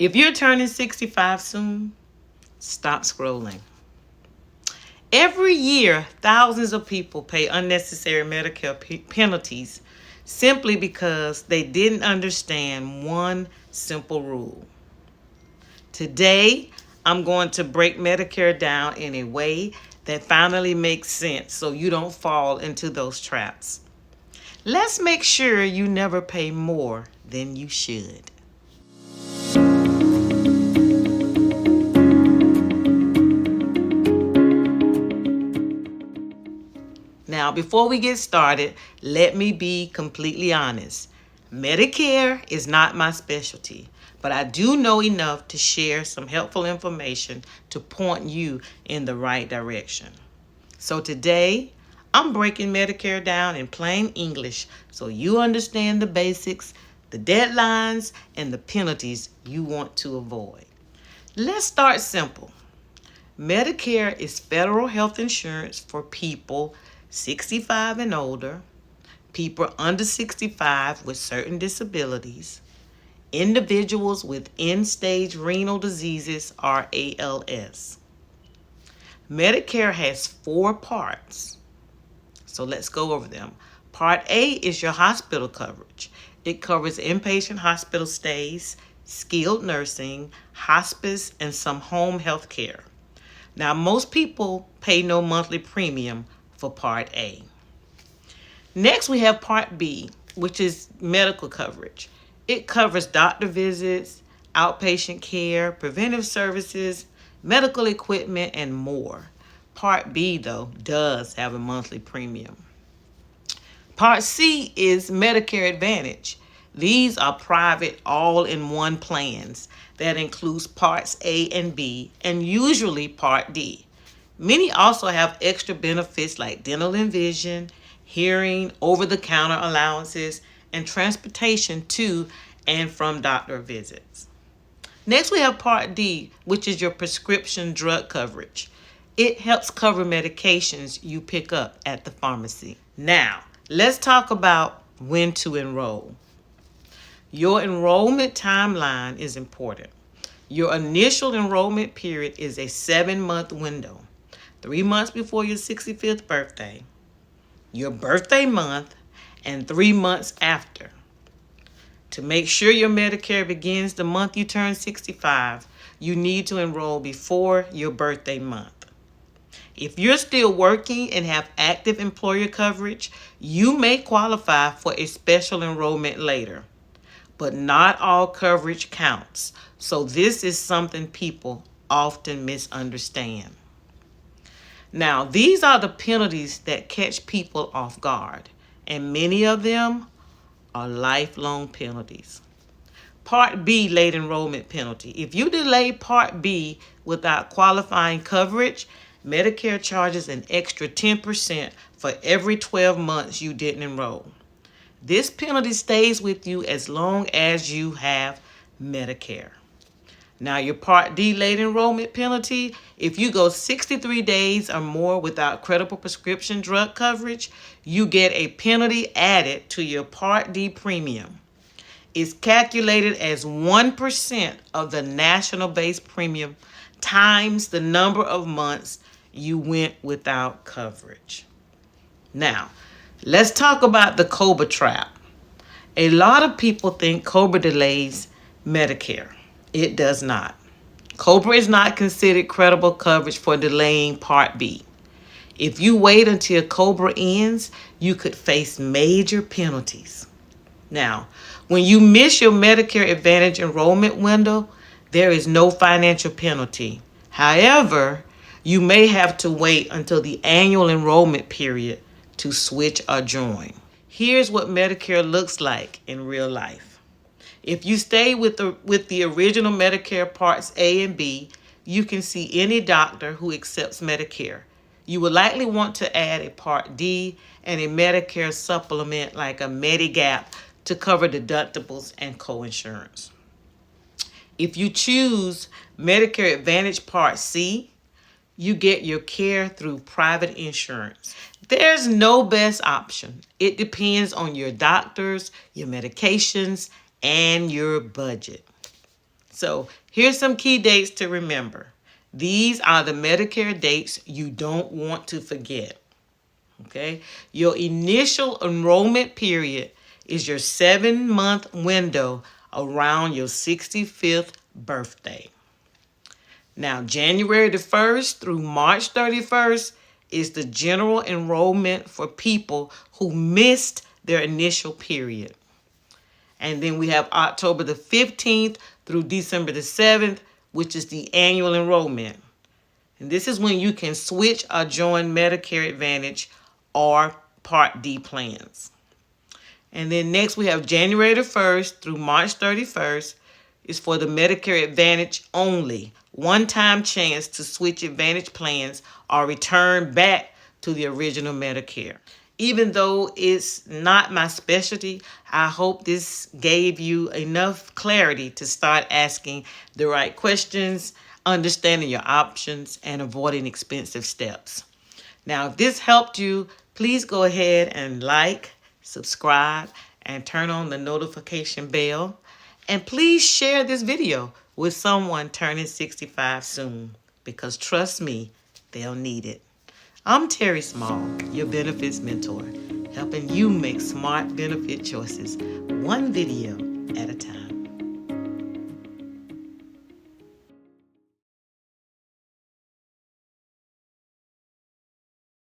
If you're turning 65 soon, stop scrolling. Every year, thousands of people pay unnecessary Medicare penalties simply because they didn't understand one simple rule. Today, I'm going to break Medicare down in a way that finally makes sense so you don't fall into those traps. Let's make sure you never pay more than you should. Now, before we get started, let me be completely honest. Medicare is not my specialty, but I do know enough to share some helpful information to point you in the right direction. So today, I'm breaking Medicare down in plain English so you understand the basics, the deadlines, and the penalties you want to avoid. Let's start simple. Medicare is federal health insurance for people 65 and older, people under 65 with certain disabilities, individuals with end-stage renal diseases or ALS. Medicare has 4 parts, so let's go over them. Part A is your hospital coverage. It covers inpatient hospital stays, skilled nursing, hospice, and some home health care. Now, most people pay no monthly premium for Part A. Next, we have Part B, which is medical coverage. It covers doctor visits, outpatient care, preventive services, medical equipment, and more. Part B, though, does have a monthly premium. Part C is Medicare Advantage. These are private all-in-one plans that includes Parts A and B and usually Part D. Many also have extra benefits like dental and vision, hearing, over-the-counter allowances, and transportation to and from doctor visits. Next, we have Part D, which is your prescription drug coverage. It helps cover medications you pick up at the pharmacy. Now, let's talk about when to enroll. Your enrollment timeline is important. Your initial enrollment period is a 7-month window, 3 months before your 65th birthday, your birthday month, and 3 months after. To make sure your Medicare begins the month you turn 65, you need to enroll before your birthday month. If you're still working and have active employer coverage, you may qualify for a special enrollment later. But not all coverage counts, so this is something people often misunderstand. Now, these are the penalties that catch people off guard, and many of them are lifelong penalties. Part B, late enrollment penalty. If you delay Part B without qualifying coverage, Medicare charges an extra 10% for every 12 months you didn't enroll. This penalty stays with you as long as you have Medicare. Now, your Part D late enrollment penalty, if you go 63 days or more without credible prescription drug coverage, you get a penalty added to your Part D premium. It's calculated as 1% of the national base premium times the number of months you went without coverage. Now, let's talk about the COBRA trap. A lot of people think COBRA delays Medicare. It does not. COBRA is not considered credible coverage for delaying Part B. If you wait until COBRA ends, you could face major penalties. Now, when you miss your Medicare Advantage enrollment window, there is no financial penalty. However, you may have to wait until the annual enrollment period to switch or join. Here's what Medicare looks like in real life. If you stay with the original Medicare Parts A and B, you can see any doctor who accepts Medicare. You will likely want to add a Part D and a Medicare supplement like a Medigap to cover deductibles and coinsurance. If you choose Medicare Advantage Part C, you get your care through private insurance. There's no best option. It depends on your doctors, your medications, and your budget. So here's some key dates to remember. These are the Medicare dates you don't want to forget. Okay? Your initial enrollment period is your 7-month window around your 65th birthday. Now, January the 1st through March 31st is the general enrollment for people who missed their initial period. And then we have October the 15th through December the 7th, which is the annual enrollment. And this is when you can switch or join Medicare Advantage or Part D plans. And then next we have January the 1st through March 31st is for the Medicare Advantage only. One-time chance to switch Advantage plans or return back to the original Medicare. Even though it's not my specialty, I hope this gave you enough clarity to start asking the right questions, understanding your options, and avoiding expensive steps. Now, if this helped you, please go ahead and like, subscribe, and turn on the notification bell. And please share this video with someone turning 65 soon, because trust me, they'll need it. I'm Terry Small, your benefits mentor, helping you make smart benefit choices, one video at a time.